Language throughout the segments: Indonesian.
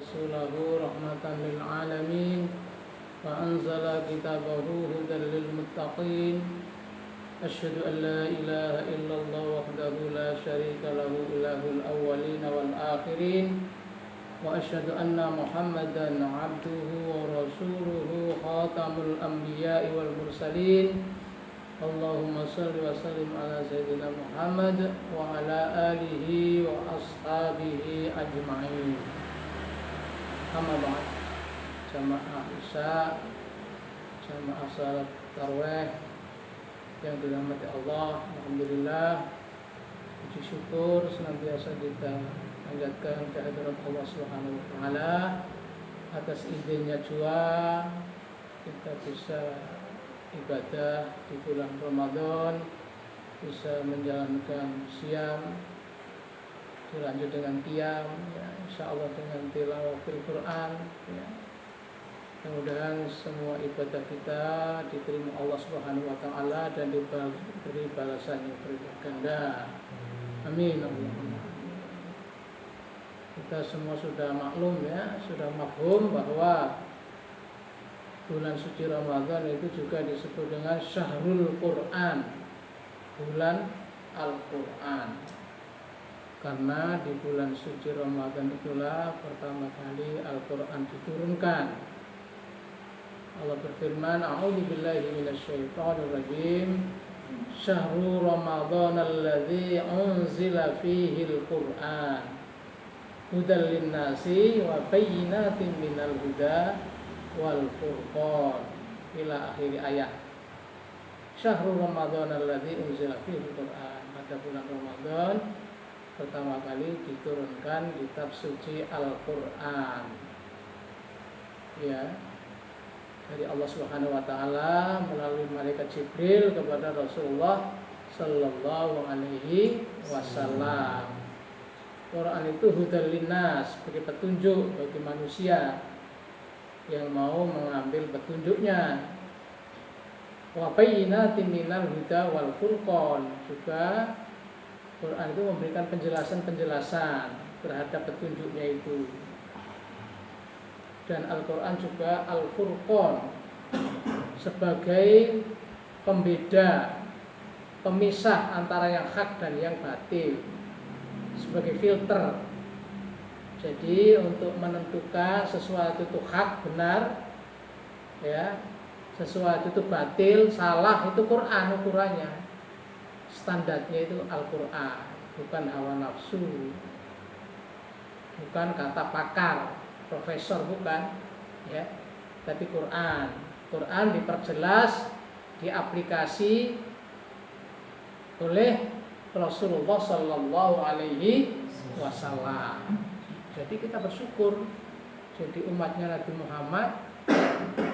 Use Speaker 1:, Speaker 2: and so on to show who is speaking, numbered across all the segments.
Speaker 1: رسوله رحمة للعالمين وأنزل كتابه هدى للمتقين أشهد أن لا إله إلا الله وحده لا شريك له إله الأولين والآخرين وأشهد أن محمدا عبده ورسوله خاتم الأنبياء والمرسلين اللهم صل وسلم على سيدنا محمد وعلى آله وأصحابه أجمعين. أما بعد, jamaah Isya, jamaah salat tarawih yang dirahmati Allah, alhamdulillah, puji syukur senantiasa kita panjatkan kehadirat Allah Subhanahu wa taala atas idenya jua kita bisa ibadah di bulan Ramadan, bisa menjalankan siam, dilanjut dengan qiyam, ya, insyaallah dengan tilawatul Quran, ya. Mudah-mudahan semua ibadah kita diterima Allah Subhanahu wa taala dan diberi balasan yang berlipat ganda. Amin. Kita semua sudah maklum, ya, sudah mafhum bahwa bulan suci Ramadan itu juga disebut dengan Syahrul Quran, bulan Al-Quran. Karena di bulan suci Ramadan itulah pertama kali Al-Quran diturunkan. Allah berfirman, A'udzubillahi minasyaitonirrajim. Syahrul Ramadan alladzi unzila fihi al-Quran hudal linnasi wa bayyinatin minal huda wal furqan ila akhir ayat. Syahrul Ramadan alladzi unzila fihi al-Quran. Pada bulan Ramadan pertama kali diturunkan kitab suci Al-Quran, ya, dari Allah Subhanahu wa taala melalui malaikat Jibril kepada Rasulullah sallallahu alaihi wasallam. Quran itu hudal linnas, sebagai petunjuk bagi manusia yang mau mengambil petunjuknya. Wa bayyinatin minal huda wal furqan, juga Quran itu memberikan penjelasan-penjelasan terhadap petunjuknya itu. Dan Al-Quran juga Al-Furqan, sebagai pembeda, pemisah antara yang hak dan yang batil, sebagai filter. Jadi untuk menentukan sesuatu itu hak, benar, ya, sesuatu itu batil, salah, itu Quran ukurannya. Standarnya itu Al-Quran, bukan hawa nafsu, bukan kata pakar, profesor, bukan, ya, tapi Quran. Quran diperjelas, diaplikasi oleh Rasulullah Sallallahu Alaihi Wasallam. Jadi kita bersyukur jadi umatnya Nabi Muhammad,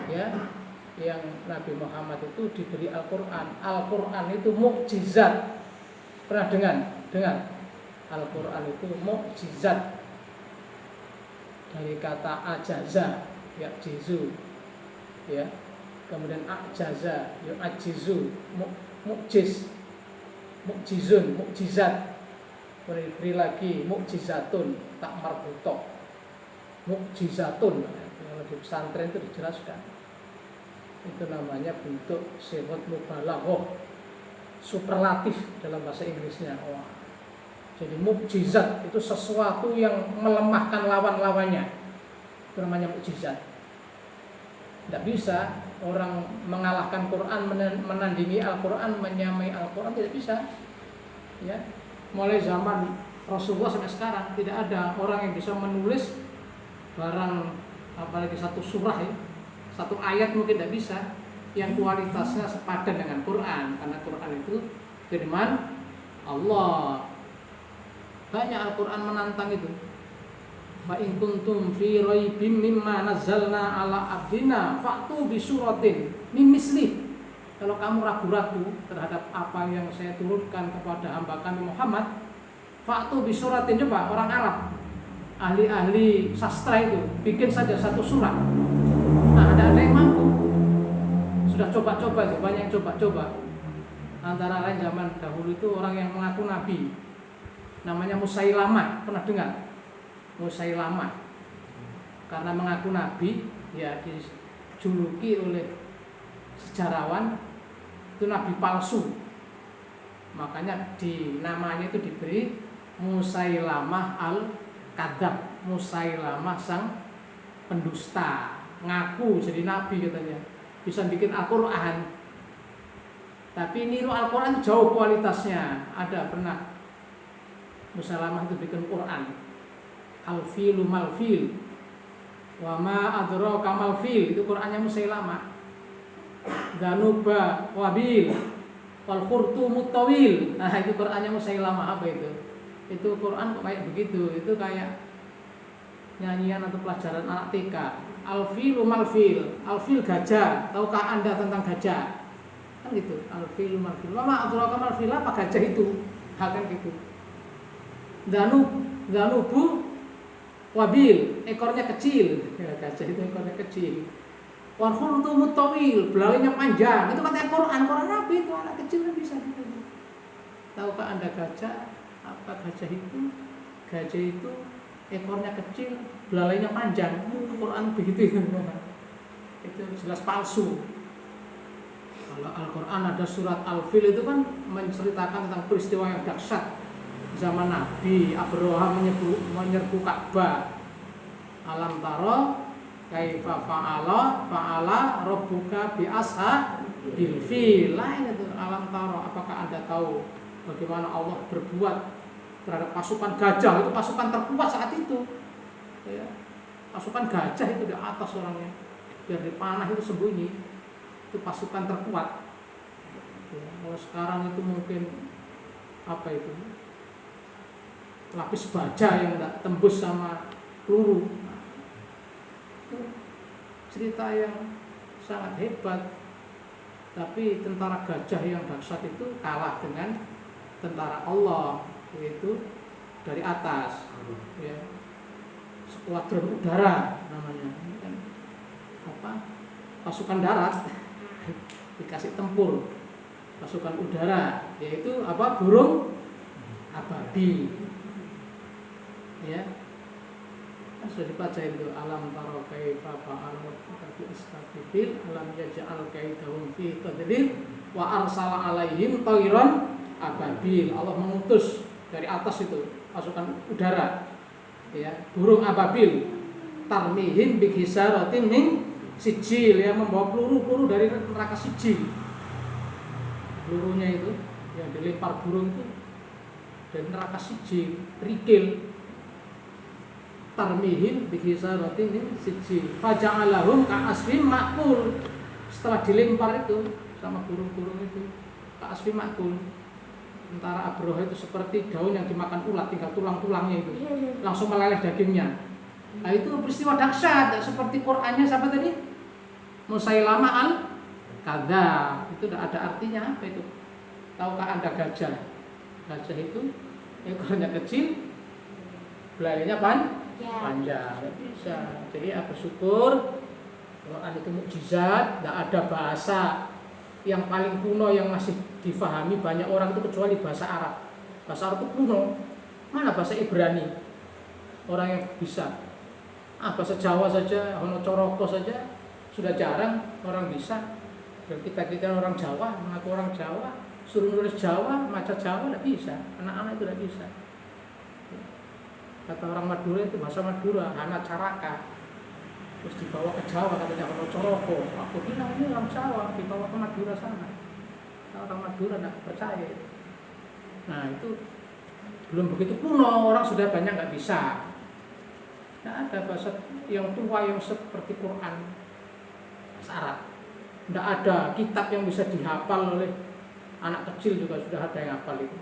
Speaker 1: ya, yang Nabi Muhammad itu diberi Al-Quran. Al-Quran itu mukjizat. Pernah dengar? Al-Quran itu mukjizat. Dari kata ajaza, ya, jizu, ya, kemudian ajaza, ya, ajizu, mukjiz, mukjizun, mukjizat, beri lagi mukjizatun, tak marbutoh, mukjizatun. Kalau di pesantren itu dijelaskan, itu namanya bentuk sifat mubalaghah, superlatif dalam bahasa Inggrisnya. Wah. Jadi mukjizat itu sesuatu yang melemahkan lawan-lawannya, itu namanya mukjizat. Tidak bisa orang mengalahkan Quran, menandingi Al-Quran, menyamai Al-Quran, tidak bisa, ya. Mulai zaman Rasulullah sampai sekarang tidak ada orang yang bisa menulis barang, apalagi satu surah, ya, satu ayat mungkin tidak bisa yang kualitasnya sepadan dengan Quran, karena Quran itu firman Allah. Banyak Al-Quran menantang itu. Fa in kuntum fi raibim mimma nazzalna ala abdina fa'tu bi suratin min mislih. Kalau kamu ragu-ragu terhadap apa yang saya turunkan kepada hamba kami Muhammad, fa'tu bi suratin, coba orang Arab, ahli-ahli sastra itu bikin saja satu surah. Nah, ada yang mampu. Sudah coba-coba itu, banyak coba-coba. Antara lain zaman dahulu itu orang yang mengaku nabi, namanya Musailamah, pernah dengar? Musailamah. karena mengaku nabi, ya dijuluki oleh sejarawan itu nabi palsu. Makanya namanya itu diberi Musailamah al-Kadzab, Musailamah sang pendusta, ngaku jadi nabi katanya, bisa bikin Al-Quran. Tapi niru Al-Quran jauh kualitasnya. Ada pernah Musailamah itu bikin Quran, al-filu mal-fil wa ma adraka mal-fil, itu Qurannya Musailamah. Danuba wabil wal khurtumut tawil, nah itu Qurannya Musailamah. Apa itu? Itu Quran kok kayak begitu, itu kayak nyanyian atau pelajaran anak TK. Al-filu mal-fil, al-fil gajah, tahukah Anda tentang gajah? Kan gitu, al-filu mal-fil, wa ma adraka mal-fil, apa gajah itu? Kan gitu. Danubu wabil, ekornya kecil, ya, gajah itu ekornya kecil. Wal khurtumut tawil, belalainya panjang. Itu kata Quran apa itu? Anak kecil kan bisa gitu. Tahukah Anda gajah? Apa gajah itu? Gajah itu ekornya kecil, belalainya panjang. Quran begitu. Itu jelas palsu. Kalau Al-Quran ada surat Al-Fil itu kan menceritakan tentang peristiwa yang dahsyat zaman Nabi Abraham menyerbu Ka'bah. Alam taro kaifa fa'ala rabbuka bi ashabil fil. Lain itu alam taro, apakah Anda tahu bagaimana Allah berbuat terhadap pasukan gajah? Itu pasukan terkuat saat itu. Ya. Pasukan gajah itu di atas orangnya, biar dipanah itu sembunyi. Itu pasukan terkuat. Ya. Kalau sekarang itu mungkin apa itu? Lapis baja yang tidak tembus sama peluru. Nah, itu cerita yang sangat hebat. Tapi tentara gajah yang dahsyat itu kalah dengan tentara Allah, yaitu dari atas, ya. Skuadron udara namanya, kan apa? Pasukan darat dikasih tempur pasukan udara, yaitu apa? Burung ababil. Ya, kan sudah dipelajari itu, alam taro kaifa fa'ala rabbuka bi ashabil fil alam yaj'al kaidahum fi tadlil wa arsala alaihim tayran ababil. Allah mengutus dari atas itu pasukan udara, ya, burung ababil, tarmihim bi hisaratin min sijil, yang membawa peluru-peluru dari neraka sijil. Pelurunya itu yang dilempar burung itu dari neraka sijil, kerikil. Tarmihim bihisaratin min sijil faja'alahum ka'asfim ma'kul. Setelah dilempar itu sama burung-burung itu, ka'asfim ma'kul, tentara Abraha itu seperti daun yang dimakan ulat, tinggal tulang-tulangnya itu, langsung meleleh dagingnya. Nah itu peristiwa dahsyat, seperti Qur'annya siapa tadi? Musailamah al-Kadzab. Itu tidak ada artinya. Apa itu? Tahukah Anda gajah? Gajah itu ekornya kecil, belalainya panjang. Bisa. Jadi aku syukur Quran itu mukjizat, tidak ada bahasa yang paling kuno yang masih difahami banyak orang itu kecuali bahasa Arab. Bahasa Arab itu kuno. Mana bahasa Ibrani? Orang yang bisa. Bahasa Jawa saja, Hono Coroko saja sudah jarang orang bisa. Dan kita orang Jawa, mengaku orang Jawa, suruh nulis Jawa, maca Jawa tidak bisa. Anak-anak itu tidak bisa. Kata orang Madura itu bahasa Madura, Hana Caraka. Terus dibawa ke Jawa katanya Hono Coroko. Aku bilang ini orang Jawa, dibawa ke Madura sana. Orang Madura tidak percaya. Nah itu belum begitu kuno, orang sudah banyak nggak bisa. Tidak ada bahasa yang tua yang seperti Quran, bahasa Arab. Tidak ada kitab yang bisa dihafal oleh anak kecil juga sudah ada yang hafal itu.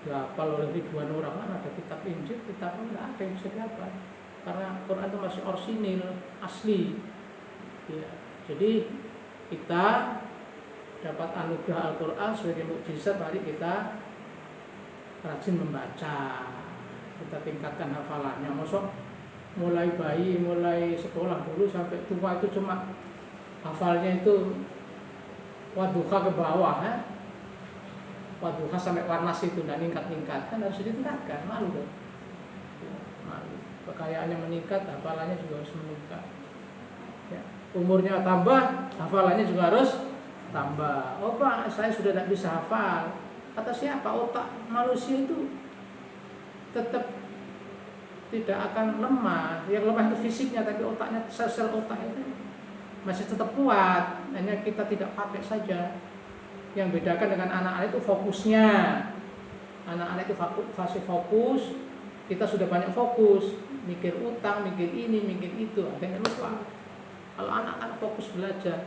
Speaker 1: Dihafal oleh ribuan orang. Kan ada kitab Injil, kitab tidak ada yang bisa dihafal. Karena Quran itu masih orsinil, asli. Ya, jadi kita dapat anugerah Al-Quran sebagai mukjizat, mari kita rajin membaca, kita tingkatkan hafalannya. Maksud mulai bayi, mulai sekolah dulu sampai tua itu cuma hafalnya itu Wadduha ke bawah, ya? Wadduha sampai Warnas itu tidak ningkat-ningkat, kan harus ditingkatkan, malu dong. Malu. kekayaannya meningkat, hafalannya juga harus meningkat. Ya. Umurnya tambah, hafalannya juga harus tambah. Oh Pak, saya sudah tidak bisa hafal. Kata siapa? Otak manusia itu tetap tidak akan lemah. Yang lemah itu fisiknya, tapi otaknya, sel-sel otak itu masih tetap kuat. Hanya kita tidak pakai saja. Yang bedakan dengan anak-anak itu fokusnya. Anak-anak itu fase fokus. Kita sudah banyak fokus, mikir utang, mikir ini, mikir itu, akhirnya lupa. Kalau anak-anak fokus belajar,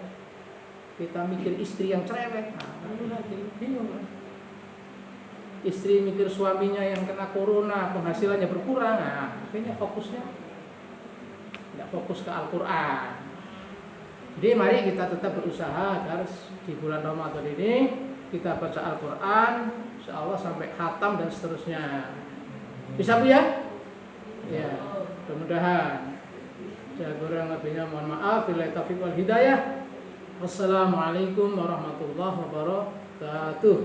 Speaker 1: kita mikir istri yang cerewet, nah lalu lagi bingung kan? Istri mikir suaminya yang kena corona, penghasilannya berkurang, nah akhirnya fokusnya tidak fokus ke Al-Quran. Jadi mari kita tetap berusaha agar di bulan Ramadan ini kita baca Al-Quran, insya Allah sampai khatam dan seterusnya. Bisa Bu ya? Ya, mudah-mudahan. Saya kurang lebihnya mohon maaf. Billahi taufiq wal hidayah. Wassalamualaikum warahmatullahi wabarakatuh.